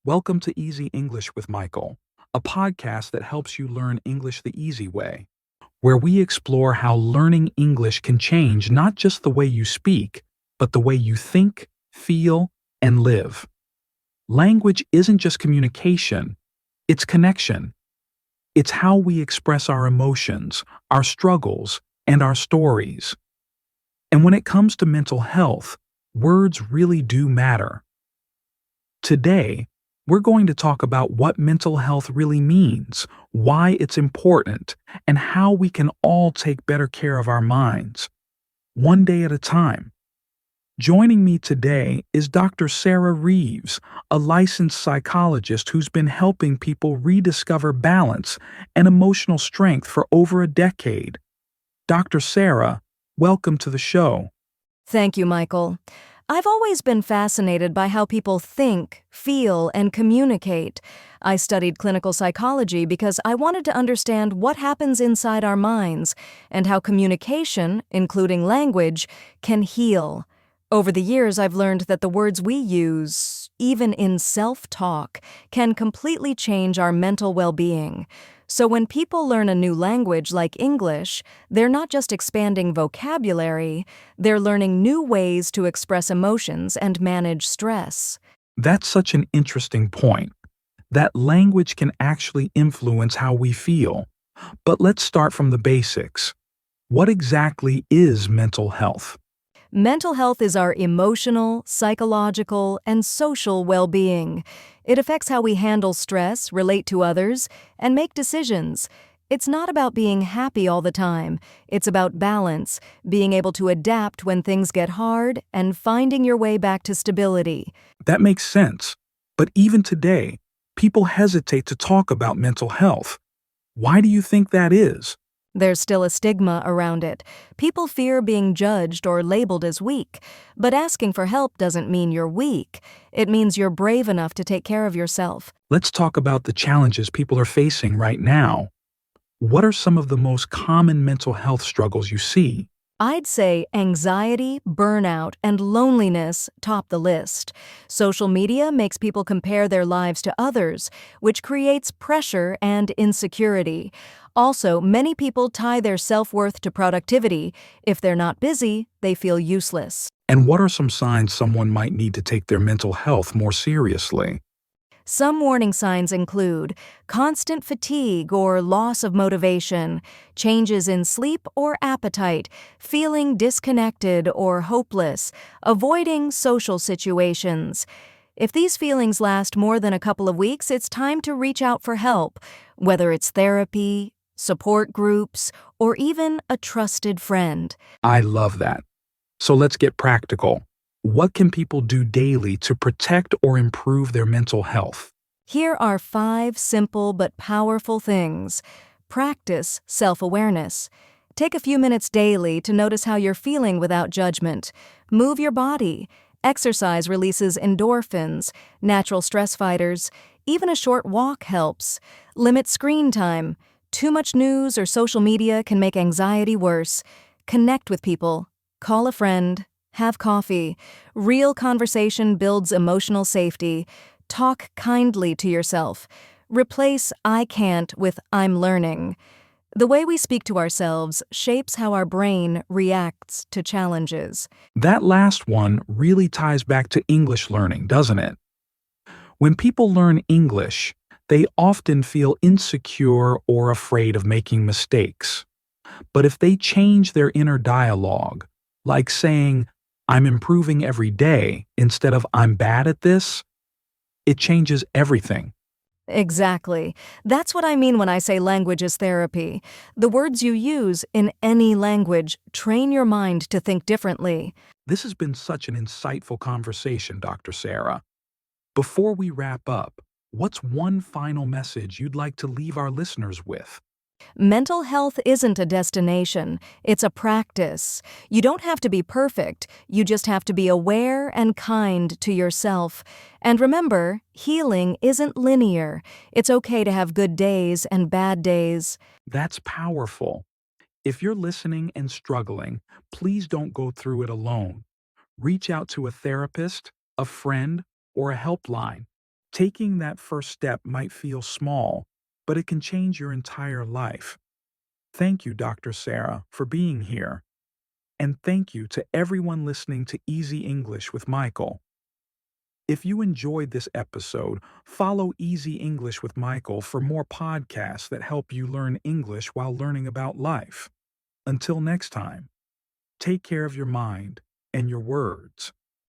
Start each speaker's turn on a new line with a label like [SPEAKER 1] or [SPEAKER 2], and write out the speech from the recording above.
[SPEAKER 1] Welcome to Easy English with Michael, a podcast that helps you learn English the easy way, where we explore how learning English can change not just the way you speak, but the way you think, feel, and live. Language isn't just communication, it's connection. It's how we express our emotions, our struggles, and our stories. And when it comes to mental health, words really do matter. Today, we're going to talk about what mental health really means, why it's important, and how we can all take better care of our minds, one day at a time. Joining me today is Dr. Sarah Reeves, a licensed psychologist who's been helping people rediscover balance and emotional strength for over a decade. Dr. Sarah, welcome to the show.
[SPEAKER 2] Thank you, Michael. I've always been fascinated by how people think, feel, and communicate. I studied clinical psychology because I wanted to understand what happens inside our minds and how communication, including language, can heal. Over the years, I've learned that the words we use, even in self-talk, can completely change our mental well-being. So when people learn a new language like English, they're not just expanding vocabulary, they're learning new ways to express emotions and manage stress.
[SPEAKER 1] That's such an interesting point, that language can actually influence how we feel. But let's start from the basics. What exactly is mental health?
[SPEAKER 2] Mental health is our emotional, psychological, and social well-being. It affects how we handle stress, relate to others, and make decisions. It's not about being happy all the time. It's about balance, being able to adapt when things get hard, and finding your way back to stability.
[SPEAKER 1] That makes sense. But even today, people hesitate to talk about mental health. Why do you think that is?
[SPEAKER 2] There's still a stigma around it. People fear being judged or labeled as weak. But asking for help doesn't mean you're weak. It means you're brave enough to take care of yourself.
[SPEAKER 1] Let's talk about the challenges people are facing right now. What are some of the most common mental health struggles you see?
[SPEAKER 2] I'd say anxiety, burnout, and loneliness top the list. Social media makes people compare their lives to others, which creates pressure and insecurity. Also, many people tie their self-worth to productivity. If they're not busy, they feel useless.
[SPEAKER 1] And what are some signs someone might need to take their mental health more seriously?
[SPEAKER 2] Some warning signs include constant fatigue or loss of motivation, changes in sleep or appetite, feeling disconnected or hopeless, avoiding social situations. If these feelings last more than a couple of weeks, it's time to reach out for help, whether it's therapy, support groups, or even a trusted friend.
[SPEAKER 1] I love that. So let's get practical. What can people do daily to protect or improve their mental health?
[SPEAKER 2] Here are 5 simple but powerful things. Practice self-awareness. Take a few minutes daily to notice how you're feeling without judgment. Move your body. Exercise releases endorphins, natural stress fighters. Even a short walk helps. Limit screen time. Too much news or social media can make anxiety worse. Connect with people. Call a friend. Have coffee. Real conversation builds emotional safety. Talk kindly to yourself. Replace "I can't" with "I'm learning." The way we speak to ourselves shapes how our brain reacts to challenges.
[SPEAKER 1] That last one really ties back to English learning, doesn't it? When people learn English, they often feel insecure or afraid of making mistakes. But if they change their inner dialogue, like saying, "I'm improving every day," instead of "I'm bad at this," it changes everything.
[SPEAKER 2] Exactly. That's what I mean when I say language is therapy. The words you use in any language train your mind to think differently.
[SPEAKER 1] This has been such an insightful conversation, Dr. Sarah. Before we wrap up, what's one final message you'd like to leave our listeners with?
[SPEAKER 2] Mental health isn't a destination, it's a practice. You don't have to be perfect, you just have to be aware and kind to yourself. And remember, healing isn't linear. It's okay to have good days and bad days.
[SPEAKER 1] That's powerful. If you're listening and struggling, please don't go through it alone. Reach out to a therapist, a friend, or a helpline. Taking that first step might feel small, but it can change your entire life. Thank you, Dr. Sarah, for being here. And thank you to everyone listening to Easy English with Michael. If you enjoyed this episode, follow Easy English with Michael for more podcasts that help you learn English while learning about life. Until next time, take care of your mind and your words.